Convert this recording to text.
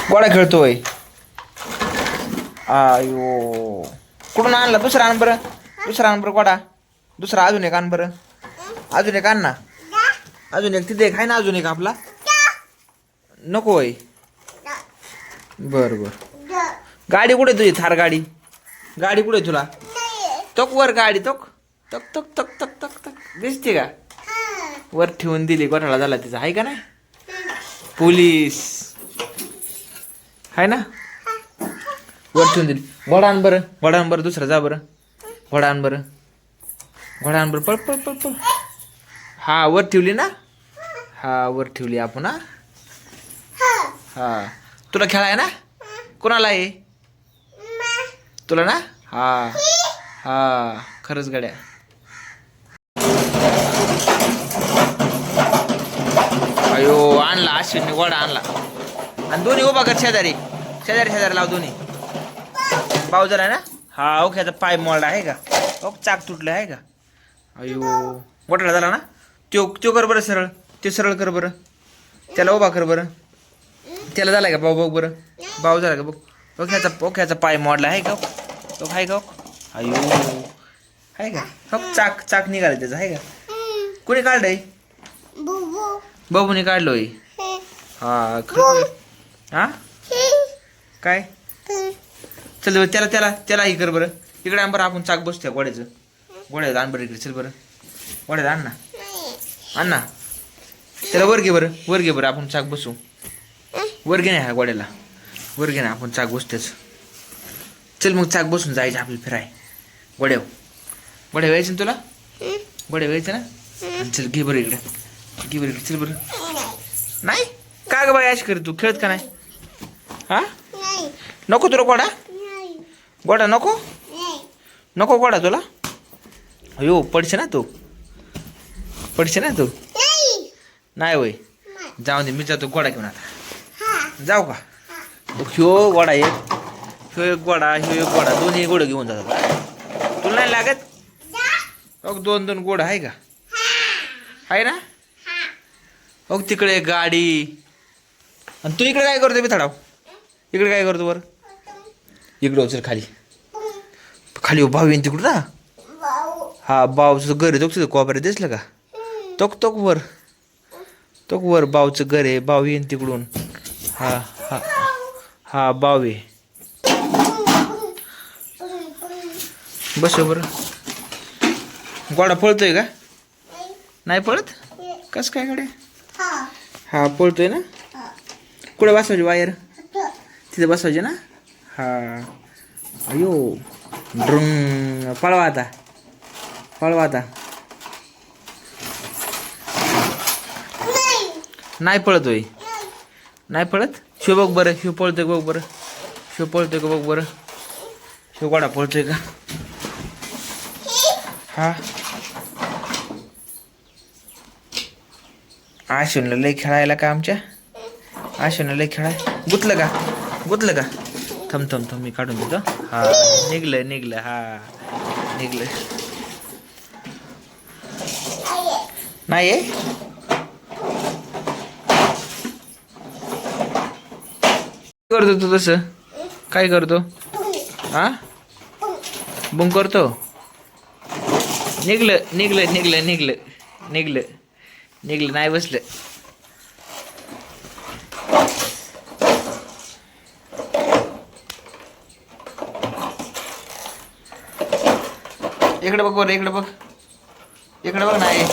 गोडा खेळतोय. आयो कुठून आणला? दुसरा आण बरं. दुसरा आण बरं गोडा. दुसरा अजून एक आण बरं. अजून एक आण ना. अजून एक तिथे एक आहे ना, अजून एक आपला. नको होय. बर बर. गाडी कुठे तुझी? थार गाडी. गाडी कुठे तुला? तोक वर गाडी. तोक तक तक तक तक तक तक दिसते का? वर ठेवून दिली. गोठाळा झाला तिचा, आहे का नाही? पोलीस आहे ना. वर ठेवून दिली. घोडा आण बरं. घोडा आण बरं. दुसरा जा बरं. घोडा आण बरं. घोडा आण बरं. पळ पळ पळ पळ. हा वर ठेवली ना. हा वर ठेवली आपण. हा तुला खेळाय ना. कोणाला आहे? तुला ना. हा हा खरंच गड्या. अयो आणला अश्विनने गोडा आणला. आणि दोन्ही उभा कर शेजारी. शेजारी शेजारी लाव दोन्ही. बावजर आहे ना. हा ओख्याचा पाय मोडला आहे का? ओक चाक तुटलं आहे का? अयो गोठा झाला ना. त्यो कर बरं सरळ. ते सरळ कर बरं. त्याला उभा कर बरं. त्याला झालाय का भाऊ? बघ बरं. भाऊ झाला का बघ. ओख्याचा पाय मोडला आहे का? आहे का? अयो आहे का? हो चाक चाक निघाला त्याचा आहे का? कोणी काढलंय? बाबूने काढलोय. हा हा काय? चल बरं. त्याला हे कर बरं. इकडे आण बरं. आपण चाक बसतोय गोड्याचं. गोड्याचं आण बरं इकडे. चल बरं. गोड्याचं आण ना. आण ना. त्याला वर घे बरं. वर घे बरं. आपण चाक बसू. वर घे नाही हा गोड्याला. वर घे ना. आपण चाक बसतेच. चल मग चाक बसून जायचं आपल्याला फिराय. गोड्याव गोड्या व्हायचं ना तुला? गोड्या व्हायचं ना. चल घे बरं इकडे. घे बरं इकडे. चल बरं. नाही का ग बाई अशी कर तू? खेळत का नाही? हा नको तुला गोडा? गोडा नको? नको गोडा तुला? अयो पडशे ना तू. पडशे ना तू. नाही होय. जाऊ दे. मी जातो गोडा घेऊन आता. जाऊ का? ह्यो गोडा एक. ह्यो एक गोडा. ह्यो एक गोडा. दोन्ही गोडं घेऊन जातात. तुला नाही लागत? दोन दोन गोड आहे का? आहे ना. तिकडे एक गाडी. आणि तू इकडे काय करतो? मी थडाव इकडे काय करतो? बरं इकडे उचल खाली. खाली भाऊ येईन तिकडून ना. हा बावचं घर आहे. तुझं कोपऱ्यात दिसलं का? तोक वर. तोक वर बावचं घर आहे. बाव येईन तिकडून. हा हा हा बाव आहे. बस बरं. गोडा पळतोय का? नाही पळत. कस काय कडे? हा पळतोय ना. कुठे बसवायची वायर? तिथे बसवायची ना. हा अयो ड्रुंग. पळवा आता. पळवा आता. नाही पळतोय. नाही पळत. शिव बघ बरं. शिव पळतोय बघ बरं. शिव पळतोय का बघ बरं. शिव गोडा पळतोय का? हा आशूनला लय खेळायला का आमच्या? आशूनला लय खेळाय. गुतलं का? गुतलं का? थम मी काढून देतो. हा निघलं. हा निघलं. नाही आहे. करतो तू तसं? काय करतो? हा बुंग करतो. निघलं. नाही बसलं. इकडे बघ बरं. इकडे बघ. नाही